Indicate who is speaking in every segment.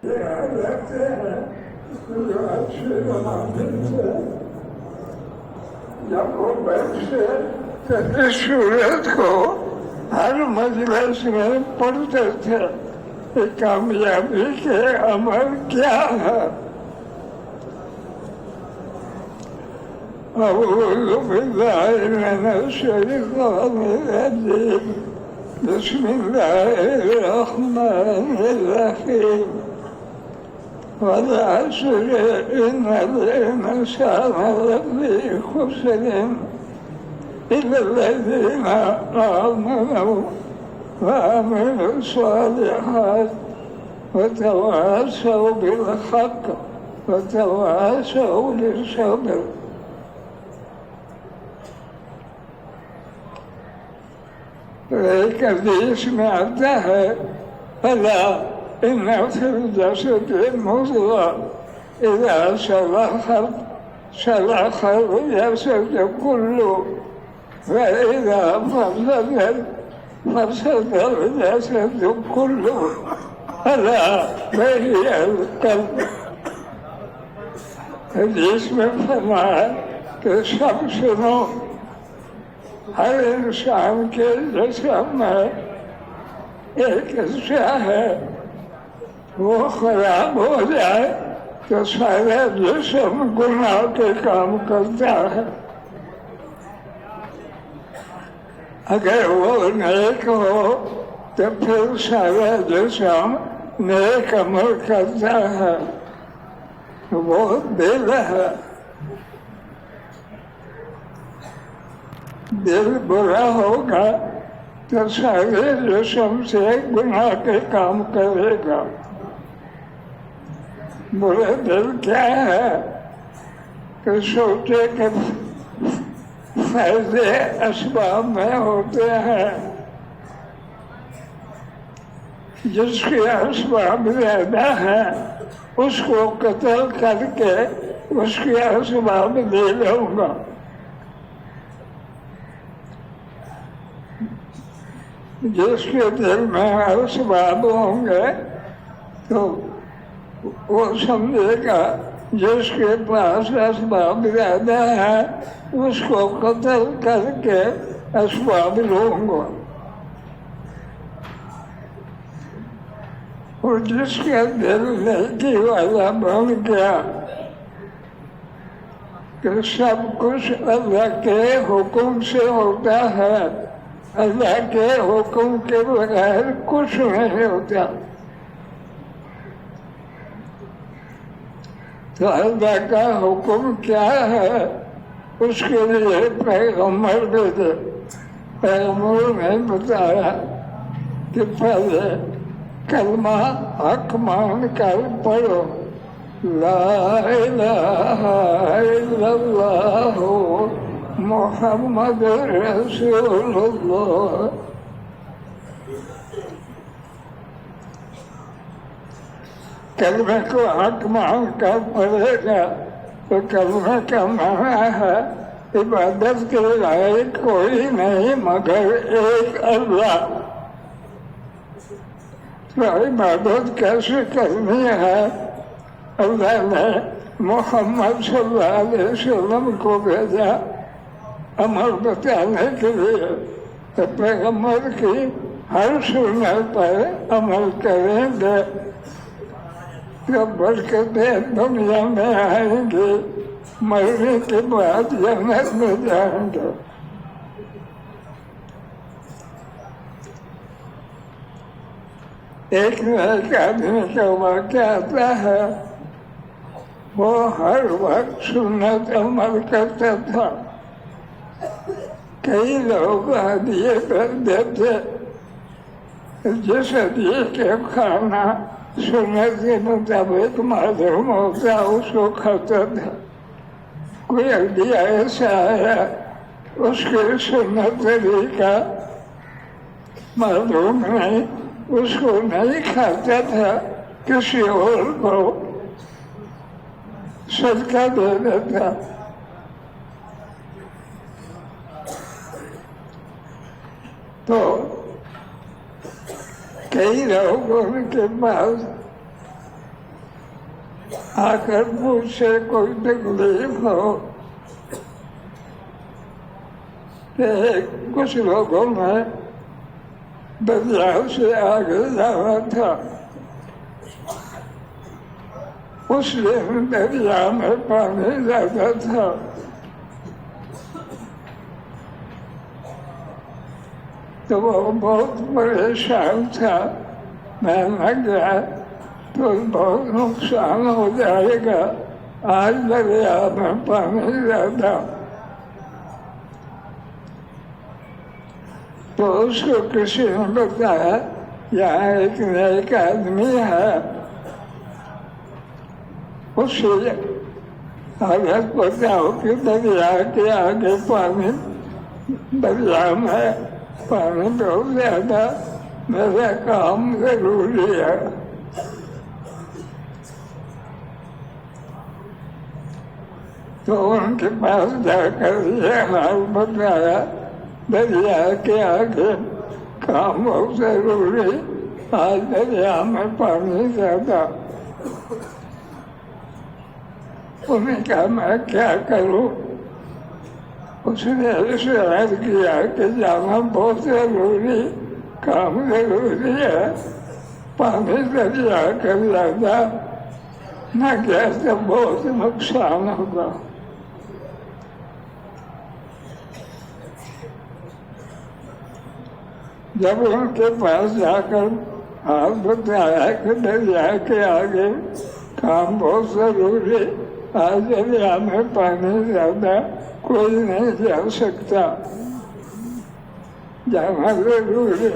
Speaker 1: رہتے ہیں جو اچھے بناتے تھے جب وہ بیٹھے تو اس صورت کو ہر مجلس میں پڑھتے تھے کہ کامیابی کے عمل کیا ہے. اعوذ باللہ من الشیطان الرجیم بسم اللہ الرحمن الرحیم والعصر ان الانسان لفی خسر الا الذین آمنوا وعملوا الصالحات وتواصوا بالحق وتواصوا بالصبر. ایک حدیث میں آتا ہے الا ان فی الجسد مضغة اذا صلحت صلح الجسد كله واذا فسدت فسد الجسد كله الا وهي القلب. حدیث میں فرمایا کہ سب سنو ہر انسان کے جسم میں ایک حصہ ہے وہ خراب ہو جائے تو سارا جسم گناہ کے کام کرتا ہے. اگر وہ نیک ہو تو پھر سارا جسم نیک عمل کرتا ہے. وہ دل ہے. دل برا ہوگا تو سارے جسم سے گناہ کے کام کرے گا. برا دل کیا ہے کہ سوچے کہ فائدے اسباب میں ہوتے ہیں. جس کے اسباب زیادہ ہیں اس کو قتل کر کے اس کے اسباب دے لوں گا. جس کے دل میں اسباب ہوں گے تو وہ سمجھے گا جس کے پاس اسباب زیادہ ہیں اس کو قتل کر کے اسباب لوں گا. اور جس کا دل نیکی والا بن گیا کہ سب کچھ اللہ کے حکم سے ہوتا ہے, اللہ کے حکم کے بغیر کچھ نہیں ہوتا. تو اللہ کا حکم کیا ہے اس کے لیے پیغمبر بھیجے. پیغمبر نے بتایا کہ پہلے کلمہ حق مان کر پڑھو لا الہ الا اللہ محمد رسول اللہ. کلمہ کو حق مان کر پڑھے گا تو کلمہ کا معنی ہے عبادت کے لائق کوئی نہیں مگر ایک اللہ. تو عبادت کیسے کرنی ہے؟ اللہ نے محمد صلی اللہ علیہ وسلم کو بھیجا عمل بتانے کے لیے. تو پیغمبر کی ہر سنت پر عمل کریں گے تو برکتیں دنیا میں آئیں گی, مرنے کے بعد جنت میں جائیں گے. ایک نیک آدمی کا واقعہ آتا ہے. وہ ہر وقت سنت عمل کرتا تھا. کئی لوگ ہدیے کر دیتے, جس ہدیے کے کھانا سنت کے مطابق معلوم ہوتا اس کو کھاتا تھا. کوئی ہدیہ ایسا آیا اس کے سنت طریقہ معلوم نہیں, اس کو نہیں کھاتا تھا, کسی اور کو صدقہ دے دیتا. تو کئی لوگ ان کے پاس آ کر مجھ سے کوئی تکلیف ہو کہ کچھ لوگوں میں دریا سے آگے جانا تھا، اس دن دریا میں پانی زیادہ تھا، تو وہ بہت پریشان تھا، میں نہ گیا تو بہت نقصان ہو جائے گا، آج دریا میں پانی زیادہ۔ تو اس کو کسی نے بتایا یہاں ایک نیک آدمی ہے، اسے حالت بتاؤ کہ دریا کے آگے پانی، دریا میں پانی بہت زیادہ، میرا کام ضروری ہے۔ تو ان کے پاس جا کر یہ حال بتایا، دریا کے آگے کام بہت ضروری، آج دریا میں پانی زیادہ۔ انہوں نے کہا میں کیا کروں؟ اس نے ارشاد کیا کہ جانا بہت ضروری، کام ضروری ہے، پانی دریا کا زیادہ نہ گیا تو بہت نقصان ہوگا۔ جب ان کے پاس جا کر حال بتایا کہ دریا کے آگے کام بہت ضروری، آج دریا میں پانی زیادہ، کوئی نہیں جا سکتا، جانا ضروری،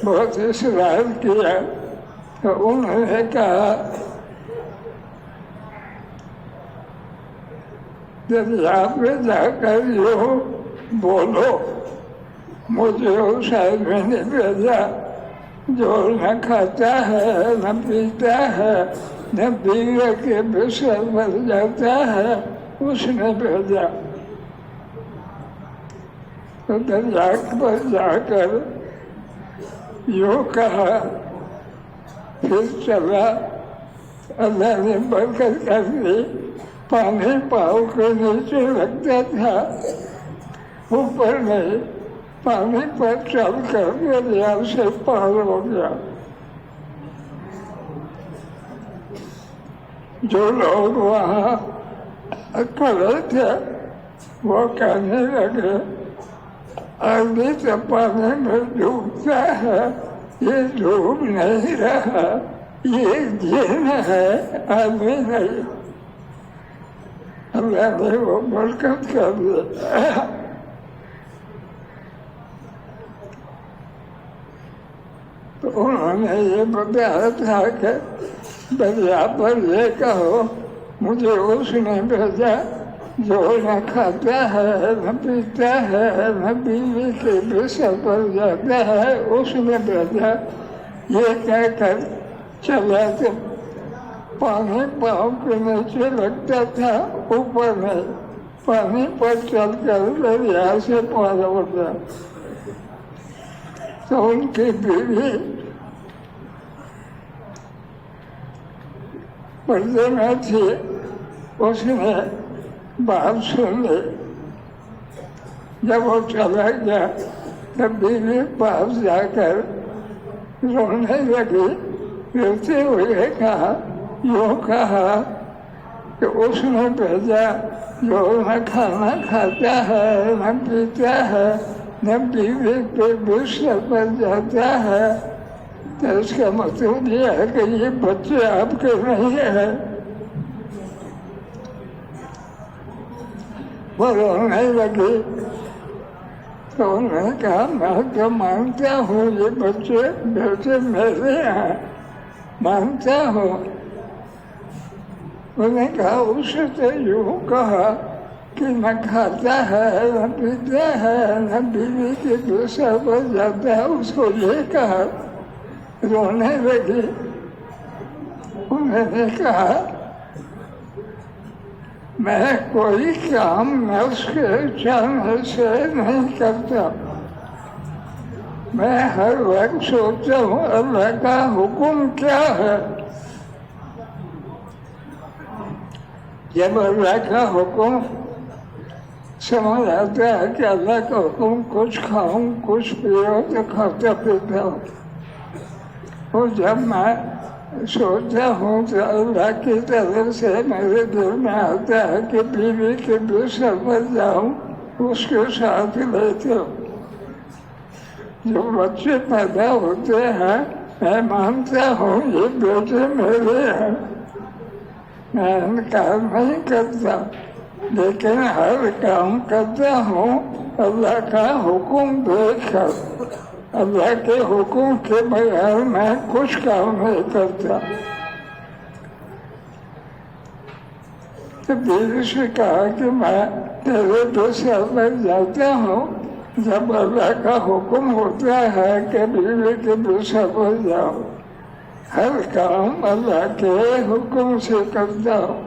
Speaker 1: بہت اصرار کیا، تو انہوں نے کہا دریا پہ جا کر یوں بولو، مجھے اس آدمی نے بھیجا جو نہ کھاتا ہے نہ پیتا ہے نہ پینے کے بسر بن جاتا ہے، اس نے بھیجا۔ تو دریا پر جا کر یوں کہا، پھر چلا، اللہ نے برکت کر دی، پانی پاؤں کے نیچے لگتا تھا، اوپر نہیں، پانی پر چل کر دریا سے پار ہو گیا۔ جو لوگ وہاں کھڑے تھے وہ کہنے لگے آدمی تو پانی میں ڈوبتا ہے، یہ ڈوب نہیں رہا، یہ جن ہے، آدمی نہیں۔ اللہ نے وہ برکت کر دی۔ تو انہوں نے یہ بتایا تھا کہ دریا پر یہ کہو مجھے اس نے بھیجا جو نہ کھاتا ہے نہ پیتا ہے نہ بیوی کے بستر پر جاتا ہے، اس نے بھیجا۔ یہ کہہ کر چلا تو پانی پاؤں کے نیچے لگتا تھا، اوپر نہیں، پانی پر چل کر دریا سے پار ہو گیا۔ تو ان کی بیوی پردے میں تھی، اس نے بات سن لی۔ جب وہ چلا گیا تب بیوی پاس جا کر رونے لگی، روتے ہوئے کہا، یوں کہا کہ اس نے بھیجا جو نہ کھانا کھاتا ہے نہ پیتا ہے نہ بیوی کے بستر پر جاتا ہے، تو اس کا مطلب یہ ہے کہ یہ بچے آپ کے نہیں ہیں۔ وہ رونے لگی تو انہوں نے کہا میں تو مانتا ہوں یہ بچے بیٹے میرے ہیں، مانتا ہوں۔ انہوں نے کہا اسے تو یوں کہا کہ نہ کھاتا ہے نہ پیتا ہے نہ بیوی کے بستر پر جاتا ہے، اس کو یہ کہا۔ رونے لگی۔ انہوں نے کہا میں کوئی کام نفس کے چاہنے سے نہیں کرتا، میں ہر وقت سوچتا ہوں اللہ کا حکم کیا ہے. جب اللہ کا حکم سمجھ آتا ہے کہ اللہ کا حکم کچھ کھاؤں کچھ پیو تو کھاتا پیتا ہوں. اور جب میں سوچتا ہوں تو اللہ کی طرف سے میرے دل میں آتا ہے کہ بیوی کے دوسرے پر جاؤں اس کے ساتھ لیتے ہوں. جو بچے پیدا ہوتے ہیں میں مانتا ہوں یہ بیٹے میرے ہیں، میں انکار نہیں کرتا، لیکن ہر کام کرتا ہوں اللہ کا حکم دیکھ کر. اللہ کے حکم کے بغیر میں کچھ کام نہیں کرتا. تو بیوی سے کہا کہ میں تیرے دوسرے پر جاتا ہوں جب اللہ کا حکم ہوتا ہے کہ بیوی کے دوسرے پر جاؤ. ہر کام اللہ کے حکم سے کرتا ہوں.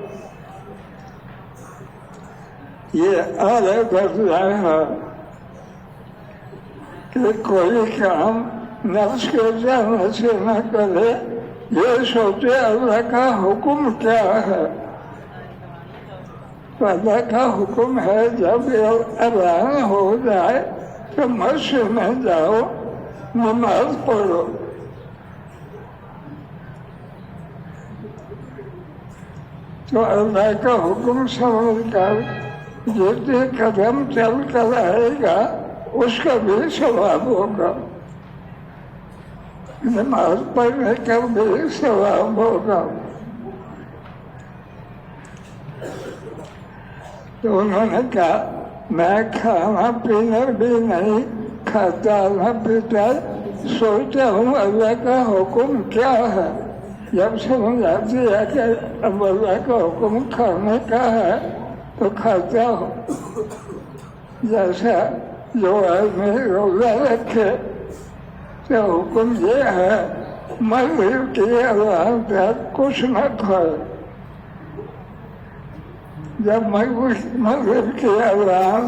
Speaker 1: یہ اعلیٰ درجہ ہے کہ کوئی کام نفس کے جانے سے نہ کرے، یہ سوچے اللہ کا حکم کیا ہے. تو اللہ کا حکم ہے جب اذان ہو جائے تو مسجد میں جاؤ نماز پڑھو. تو اللہ کا حکم سمجھ کر جتنے قدم چل کر آئے گا اس کا بھی ثواب ہوگا، نماز پڑھنے کا بھی ثواب ہوگا. تو انہوں نے کہا میں کھانا پینا بھی نہیں کھاتا نہ پیتا، سوچتا ہوں اللہ کا حکم کیا ہے. جب سمجھ آتی ہے کہ اب اللہ کا حکم کھانے کا ہے تو کھاتا ہوں. جیسا جو آدمی روزہ رکھے تو حکم یہ ہے مغرب کی اذان تک کچھ نہ کھائے. جب مغرب کی اذان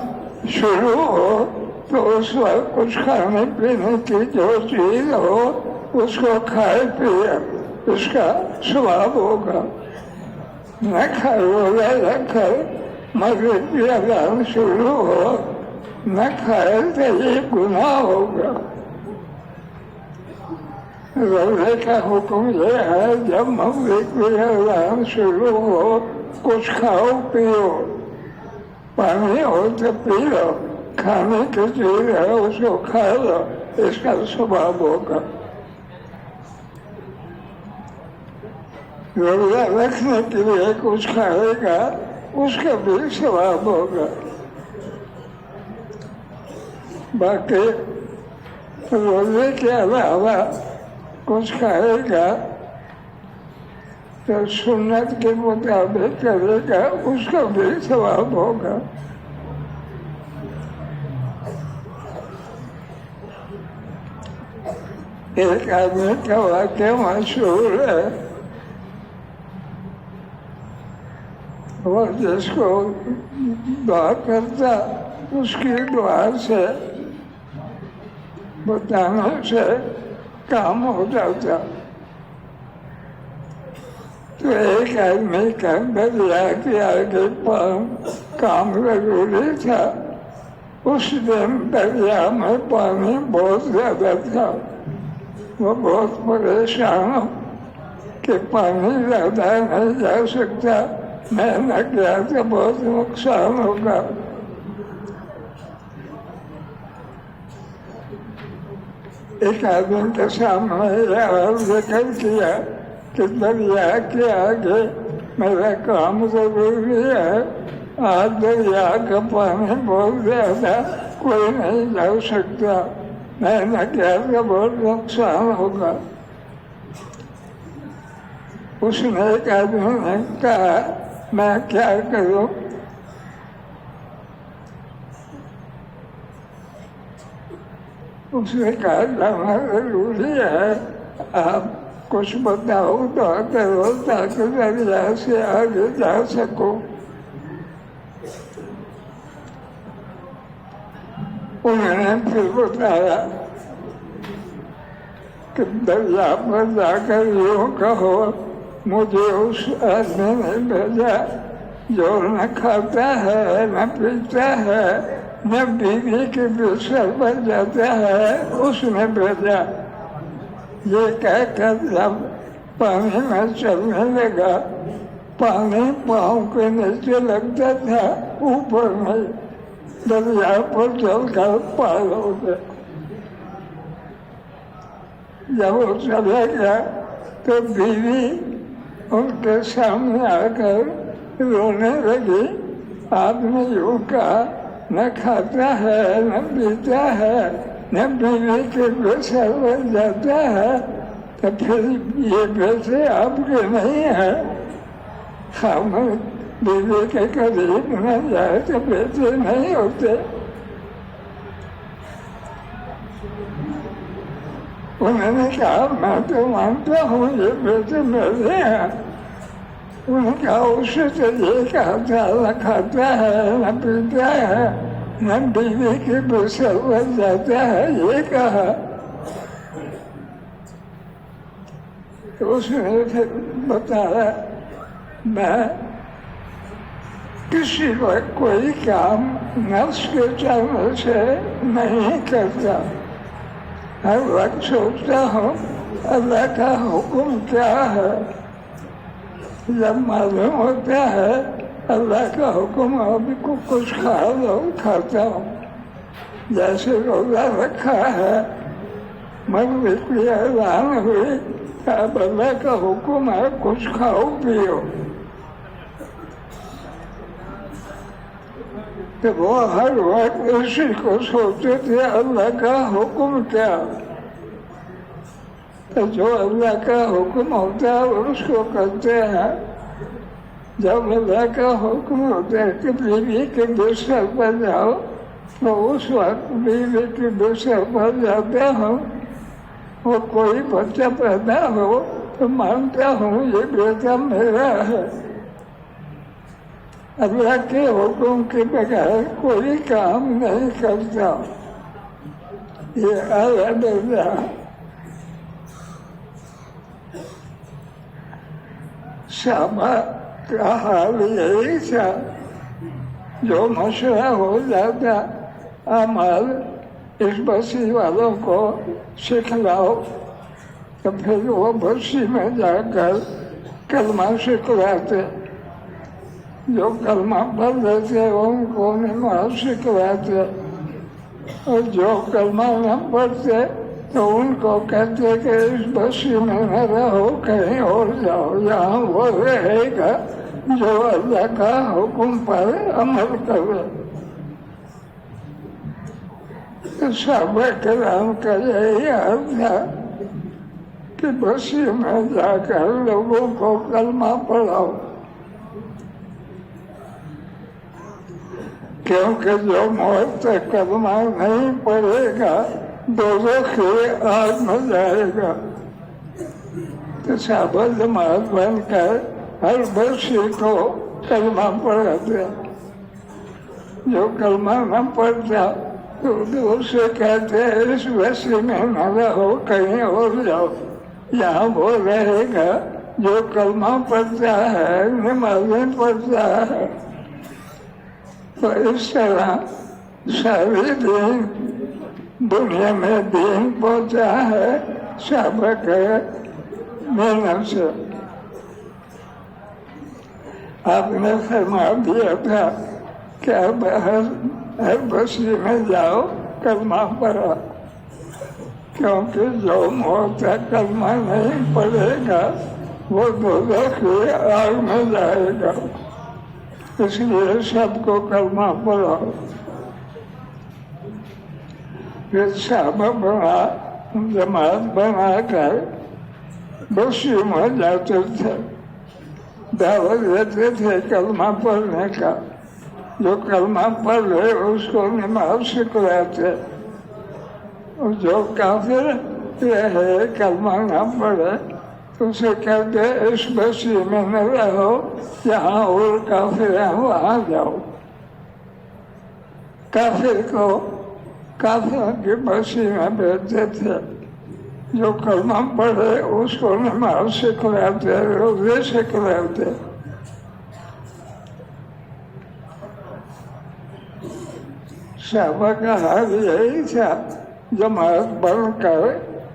Speaker 1: شروع ہو تو اس وقت کچھ کھانے پینے کی جو چیز ہو اس کو کھائے پیے، اس کا ثواب ہوگا. نہ کھائے روزہ رکھ کر مغرب کی اذان شروع ہو نہ کھائے تو یہ گناہ ہوگا. روزے کا حکم یہ ہے جب مغرب کی اذان شروع ہو کچھ کھاؤ پیو، پانی ہو تو پی لو، کھانے کی چیز ہے اس کو کھا لو، اس کا ثواب ہوگا. روزہ رکھنے کے لیے کچھ کھائے گا اس کا بھی ثواب ہوگا. باقی روزے کے علاوہ کچھ کھائے گا تو سنت کے مطابق کرے گا اس کا بھی ثواب ہوگا. ایک آدمی کا واقعہ مشہور ہے، وہ جس کو دعا کرتا اس کی دعا سے بتانے سے کام ہو جاتا. تو ایک آدمی کا دریا کے آگے کام ضروری تھا. اس دن دریا میں پانی بہت زیادہ تھا. وہ بہت پریشان کہ پانی زیادہ نہیں جا سکتا، میں نہ گیا تو بہت نقصان ہوگا. ایک آدمی کے سامنے یہ ذکر کیا کہ دریا کے آگے میرا کام ضروری ہے، آج دریا کا پانی بہت زیادہ کوئی نہیں جا سکتا، میں نہ گیا تو بہت نقصان ہوگا. اس نے ایک آدمی نے کہا میں کیا کروں؟ اس نے کہا جانا ضروری ہے، آپ کچھ بتاؤ دعا کرو تاکہ دریا سے آگے جا سکو. انہوں نے پھر بتایا کہ دریا پر جا کر یوں کہو مجھے اس آدمی نے بھیجا جو نہ کھاتا ہے نہ پیتا ہے نہ بیوی کے بستر پر جاتا ہے، اس نے بھیجا۔ یہ کہہ کر جب پانی میں چلنے لگا، پانی پاؤں کے نیچے لگتا تھا، اوپر نہیں، دریا پر چل کر پار ہو گیا۔ جب وہ چلا گیا تو بیوی ان کے سامنے آ کر رونے لگی۔ آدمی یوں کہا نہ کھاتا ہے نہ پیتا ہے نہ بیوی کے بستر پر جاتا ہے، تو پھر یہ بیٹے آپ کے نہیں ہیں؟ خامد بیوی کے قریب نہ جائے تو بیٹے نہیں ہوتے۔ انہوں نے کہا میں تو مانتا ہوں یہ بیٹے میرے ہیں۔ انہوں نے کہا اسے تو یہ کہا تھا نہ کھاتا ہے نہ پیتا ہے نہ بیوی کے بستر پر جاتا ہے، یہ کہا۔ تو اس نے پھر بتایا میں کسی وقت کوئی کام نفس کے چاہنے سے نہیں کرتا، ہر وقت سوچتا ہوں اللہ کا حکم کیا ہے۔ جب معلوم ہوتا ہے اللہ کا حکم ابھی کو کچھ کھا لو کھاتا ہوں، جیسے روزہ رکھا ہے، مغرب کی اذان ہوئی، اب اللہ کا حکم ہے کچھ کھاؤ پیو، تو وہ ہر وقت اسی کو سوچتے تھے اللہ کا حکم کیا۔ تو جو اللہ کا حکم ہوتا ہے اس کو کرتے ہیں۔ جب اللہ کا حکم ہوتا ہے کہ بیوی کے بستر پر جاؤ، تو اس وقت بیوی کے بستر پر جاتا ہوں۔ وہ کوئی بچہ پیدا ہو تو مانتا ہوں یہ بیٹا میرا ہے۔ اللہ کے حکم کے بغیر کوئی کام نہیں کرتا، یہ اعلیٰ درجہ۔ صحابہ کا حال یہی تھا، جو مشورہ ہو جاتا اعمال اس بستی والوں کو سکھلاؤ، تو پھر وہ بستی میں جا کر کلمہ سکھلاتے، جو کلمہ پڑھ لیتے ان کو نماز سکھلاتے، اور جو کلمہ نہ پڑھتے تو ان کو کہتے کہ اس بستی میں نہ رہو، کہیں اور جاؤ، یہاں وہ رہے گا جو اللہ کا حکم پر عمل کرے۔ تو صحابہ کرام کا یہی حال تھا کہ بستی میں جا کر لوگوں کو کلمہ پڑھاؤ، کیونکہ جو موت تک کلمہ نہیں پڑھے گا دوزخ کی آگ میں جائے گا۔ تو صحابہ جماعت بن کر ہر بچی کو کلمہ پڑھاتے، جو کلمہ نہ پڑھتا تو اسے کہتے اس بستی میں نہ رہو، کہیں اور جاؤ، یہاں وہ رہے گا جو کلمہ پڑھتا ہے، نمازیں پڑھتا ہے۔ تو اس طرح سارے دین دنیا میں دین پہنچا ہے صحابہ کے محنت سے۔ آپ نے فرما دیا تھا کہ اب ہر بستی میں جاؤ کلمہ پڑھا، کیونکہ جو موت تک کلمہ نہیں پڑھے گا وہ دوزخ کی آگ میں جائے گا، اس لیے سب کو کلمہ پڑھاؤ۔ پھر صحابہ بنا جماعت بنا کر بستی میں جاتے تھے، دعوت دیتے تھے کلمہ پڑھنے کا، جو کلمہ پڑھ لے اس کو نماز سکھلاتے، اور جو کافر رہے کلمہ نہ پڑھے تو اسے کہتے اس بستی میں نہ رہو، یہاں اور کافر ہیں وہاں جاؤ۔ کافر کو کافروں کی بستی میں بھیجتے تھے، جو کلمہ پڑھے اس کو نماز سکھلاتے، روزے سکھلاتے۔ صحابہ کا حال یہی تھا، جماعت بن کر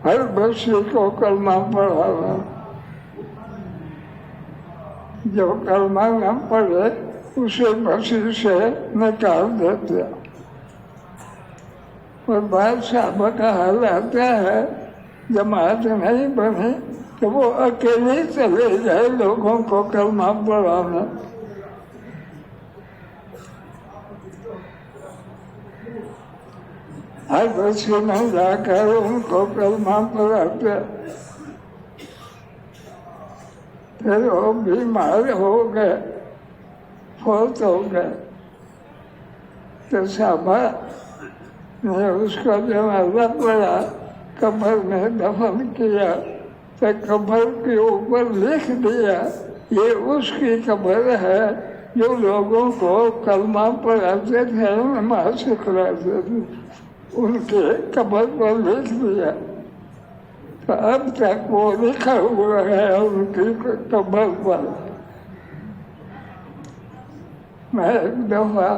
Speaker 1: ہر بچے کو کلمہ پڑھانا۔ جو کلمہ نہ پڑھے اسے مسجد سے نکال دیتے۔ اور بعض صحابہ کا حال آتا ہے جماعت نہیں بنی تو وہ اکیلے چلے گئے لوگوں کو کلمہ پڑھانا۔ ہر بچے میں جا کر ان کو کلمہ پڑھاتے۔ پھر وہ بیمار ہو گئے، فوت ہو گئے تو صحابہ نے اس کا جنازہ پڑھا، قبر میں دفن کیا تو قبر کے اوپر لکھ دیا یہ اس کی قبر ہے جو لوگوں کو کلمہ پڑھاتے تھے، نماز سکھلاتے تھے، ان کے قبر پر لکھ دیا۔ تو اب تک وہ لکھا ہوا ہے ان کی قبر پر۔ میں ایک دفعہ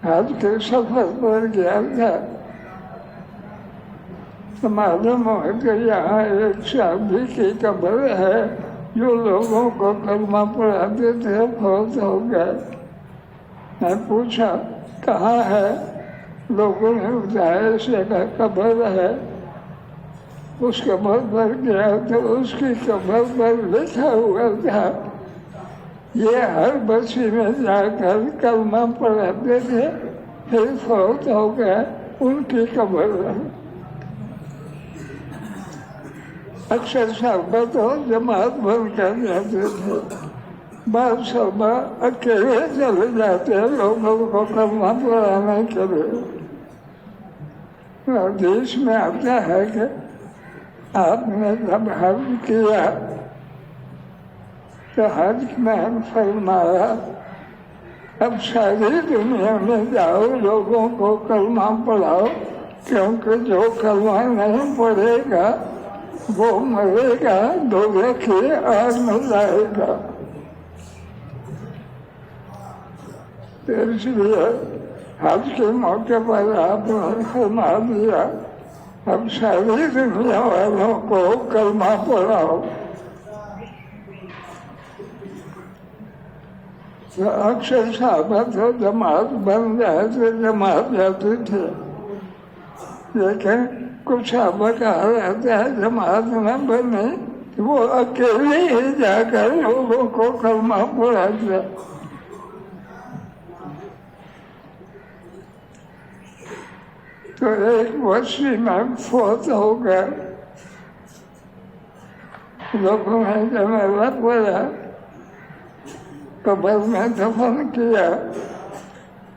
Speaker 1: حج کے سفر پر گیا تھا تو معلوم ہوا کہ یہاں ایک صحابی کی قبر ہے جو لوگوں کو کلمہ پڑھاتے تھے، فوت ہو گئے۔ میں پوچھا کہاں ہے؟ لوگوں نے بتایا اس جگہ قبر ہے۔ اس قبر پر گیا تو اس کی قبر پر لکھا ہوا تھا یہ ہر بچی میں جا کر کلمہ پڑھاتے تھے، پھر فوت ہو گئے، ان کی قبر ہے۔ اکثر صحابہ تو جماعت بن کر جاتے تھے، بعض صحابہ اکیلے چلے جاتے لوگوں کو کلمہ پڑھانے کے لیے۔ حدیث میں آتا ہے کہ آپ نے جب حج کیا تو حج میں فرمایا اب ساری دنیا میں جاؤ لوگوں کو کلمہ پڑھاؤ، کیونکہ جو کلمہ نہیں پڑھے گا وہ مرے گا، دوزخ کی آگ میں جائے گا۔ اس لیے حج کے موقع پر آپ نے فرما دیا اب ساری دنیا والوں کو کلمہ پڑھاؤ۔ تو اکثر صحابہ تو جماعت بن جائے تو جماعت جاتے تھے، لیکن کچھ صحابہ کا حال آتا ہے جماعت نہ بنے وہ اکیلے ہی جا کر لوگوں کو کلمہ پڑھاتے۔ تو ایک بچی میں فوت ہو گیا، لوگوں نے جنازہ پڑھا، قبر میں دفن کیا،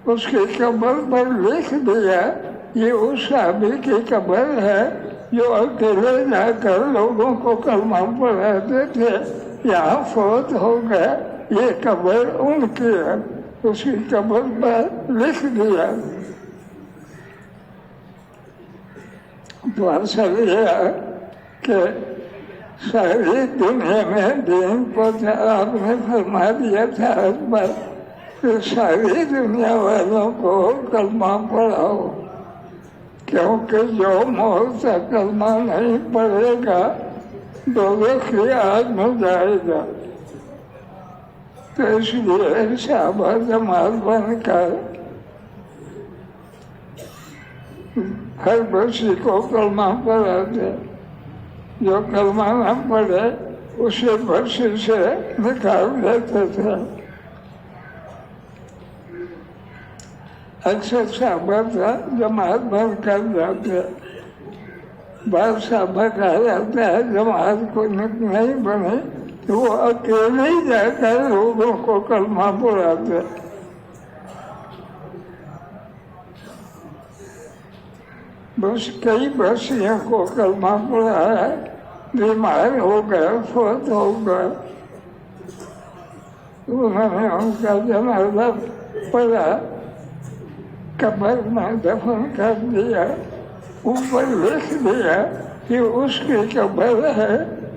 Speaker 1: اس کی قبر پر لکھ دیا یہ اس صحابی کی قبر ہے جو اکیلے جا کر لوگوں کو کلمہ پڑھاتے تھے، یہاں فوت ہو گئے، یہ قبر ان کی ہے، اس کی قبر پر لکھ دیا۔ تو اصل یہ ہے کہ ساری دنیا میں دین کو آپ نے فرما دیا تھا پر کہ ساری دنیا والوں کو کلمہ پڑھاؤ، کیونکہ جو موت تک کلمہ نہیں پڑھے گا دوزخ کی آگ میں جائے گا۔ تو اس لیے صحابہ جماعت بن کر ہر بچی کو کلمہ پڑھاتے، جو کلمہ نہ پڑھے اسے بچی سے نکال دیتے تھے۔ اکثر صحابہ کا جماعت بن کر جاتے، بعض صحابہ کہا جاتا ہے جماعت کو نہیں بنے تو وہ اکیلے ہی جا کر لوگوں کو کلمہ پڑھاتے۔ بس کئی بچیوں کو کلمہ پڑھایا، بیمار ہو گئے، فوت ہو گئے، انہوں نے ان کا جنازہ پڑھا، قبر میں دفن کر دیا، اوپر لکھ دیا کہ اس کی قبر ہے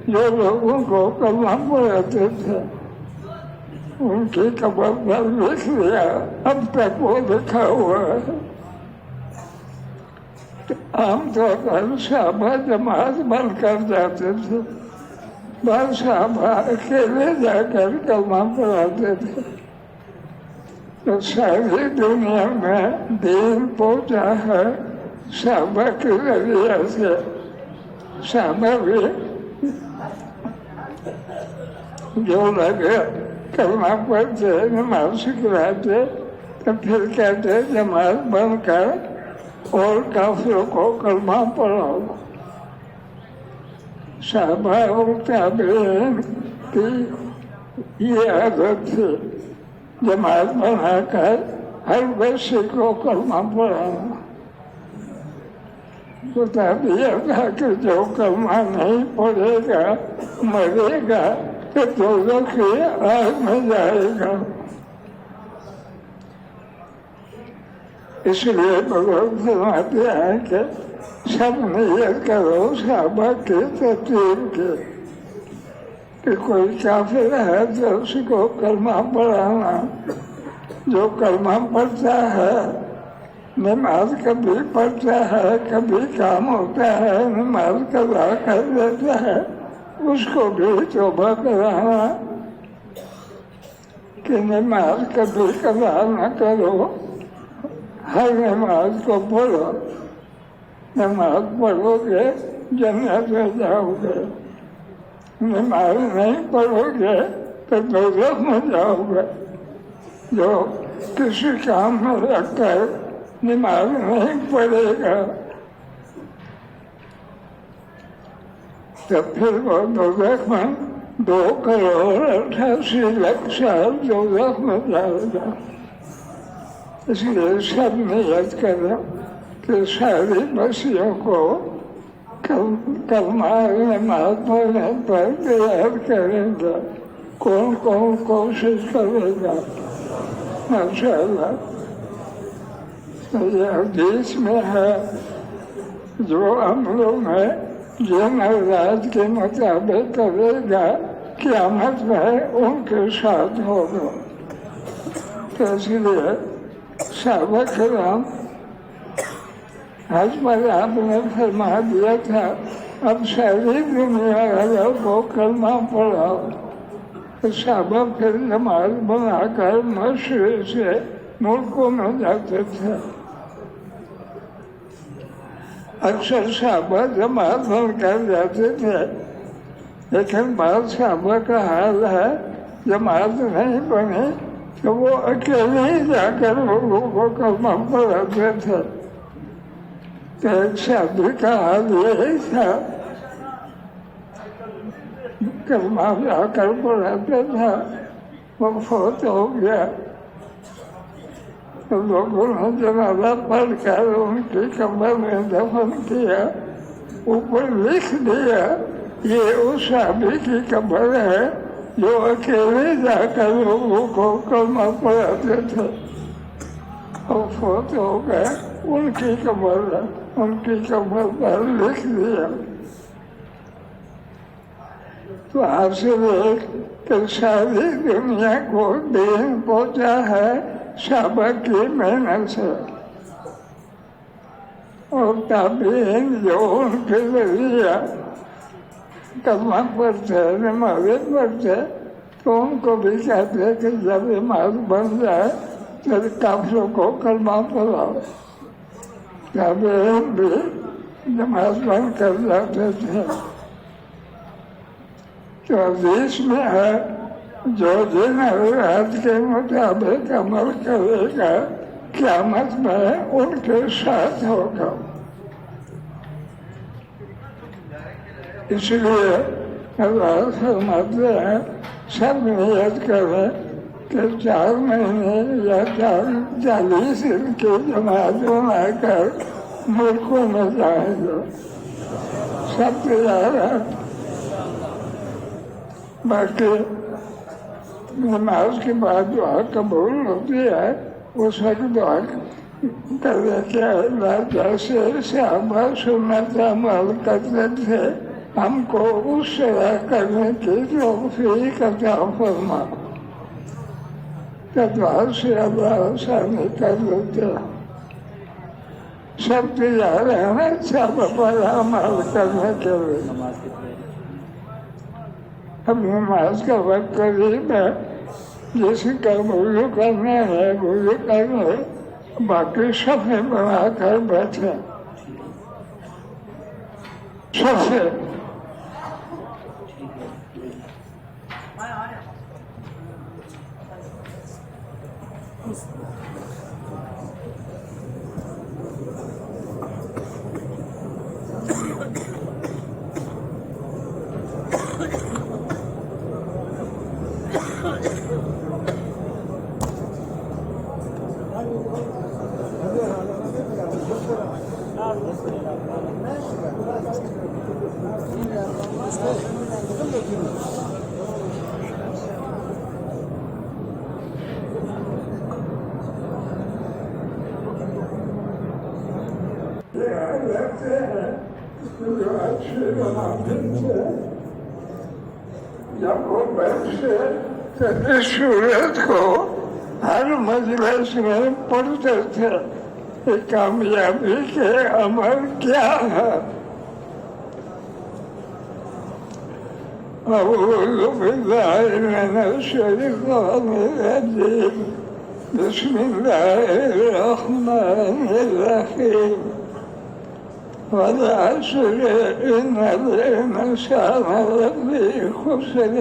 Speaker 1: جو لوگوں کو کلمہ پڑھاتے تھے، ان کی قبر پر لکھ لیا، اب تک وہ لکھا ہوا ہے۔ عام طور پر صحابہ جماعت بن کر جاتے تھے، بعض صحابہ اکیلے جا کر کلمہ پڑھاتے تھے۔ تو ساری دنیا میں دین پہنچا ہے صحابہ کے ذریعے سے۔ صحابہ بھی جو لگے کلمہ پڑھتے، نماز سکھلاتے، تو پھر کہتے جماعت بن کر اور کافروں کو کلمہ پڑھاؤ۔ صحابہ اور تابعین کی یہ عادت تھی، جماعت بنا کر ہر بچے کو کلمہ پڑھانا۔ بتا دیا تھا کہ جو کلمہ نہیں پڑھے گا مرے گا تو دوزخ کی آگ میں جائے گا۔ اس لیے بزرگ فرماتے ہیں کہ سب نیت کرو صحابہ کی ترتیب کی، کہ کوئی کافر ہے تو اس کو کلمہ پڑھانا، جو کلمہ پڑھتا ہے، نماز کبھی پڑھتا ہے، کبھی کام ہوتا ہے، نماز قضا کر دیتا ہے، اس کو بھی توبہ کرانا کہ نماز کبھی قضا نہ کرو، ہر نماز کو پڑھو، نماز پڑھو گے جنت میں جاؤ گے، نماز نہیں پڑھو گے تو دوزخ میں جاؤ گے۔ جو کسی کام میں لگ کر نماز نہیں پڑھے گا تو پھر وہ دوزخ میں 2,88,00,000 سال دوزخ میں جائے گا۔ اس لیے سب نیت کریں کہ ساری بستیوں کو کلمہ نماز پڑھنے پر تیار کریں گے۔ کون کون کوشش کرے گا؟ ماشاءاللہ یہ حدیث میں ہے، جو عملوں میں جن اولاد کے مطابق کرے گا قیامت میں ان کے ساتھ ہوگا۔ تو اس لیے صحابہ کرام حج پر آپ نے فرما دیا تھا اب ساری دنیا والوں کو کلمہ پڑھاؤ۔ صحابہ پھر نماز بنا کر مشرق سے ملکوں میں جاتے تھے۔ اکثر صحابہ جماعت بن کر جاتے تھے، لیکن بعض صحابہ کا حال ہے جماعت نہیں بنی تو وہ اکیلے ہی جا کر لوگوں کو کلمہ پڑھاتے تھے۔ تو ایک صحابی کا حال یہی تھا، کلمہ جا کر پڑھاتا تھا، وہ فوت ہو گیا۔ تو لوگوں نے جنازہ پڑھ کر ان کی قبر میں دفن کیا، اوپر لکھ دیا یہ اس صحابی کی قبر ہے جو اکیلے جا کر لوگوں کو کلمہ پڑھاتے تھے اور فوت ہو گئے۔ ان کی قبر ہے، ان کی قبر پر لکھ دیا۔ تو حاصل ایک کہ ساری دنیا کو دین پہنچا ہے صحابہ کی محنت سے، اور تابعین جو ان کے ذریعہ کلمہ پڑھتے، نمازیں پڑھتے، تو ان کو بھی کہتے کہ جب نماز بن جائے تو کافروں کو کلمہ پڑھاؤ۔ تابعین بھی نماز بن کر جاتے تھے۔ تو حدیث میں ہے جو جن حضرات کے مطابق عمل کرے گا قیامت میں ان کے ساتھ ہوگا۔ اس لیے اللہ فرماتے ہیں سب نیت کریں کہ 4 مہینے یا 40 دن کی جماعت بنا کر ملکوں میں جائیں گے۔ سب تیار ہے۔ باقی نماز کے بعد دعا قبول ہوتی ہے، اس وقت دعا کہ اللہ جیسے صحابہ سنت عمل کرتے تھے ہم کو اس طرح کرنے کی توفیق عطا فرما کہ دعا سے اللہ آسانی کر لیتے سب تیار ہیں سب پر عمل کرنے کے لیے. اب نماز کا وقت قریب ہے جس کا وضو کرنا ہے وضو کر لے باقی صفیں بنا کر بیٹھے صفیں جب وہ بیٹھے تو اس صورت کو ہر مجلس میں پڑھتے تھے کہ کامیابی کے عمل کیا ہے. اعوذ باللہ من الشیطان الرجیم بسم اللہ الرحمن الرحیم والعصر إن الإنسان لفي خسر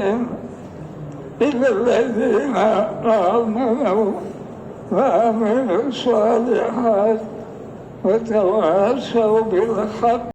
Speaker 1: إلا الذين آمنوا وعملوا الصالحات وتواصوا بالحق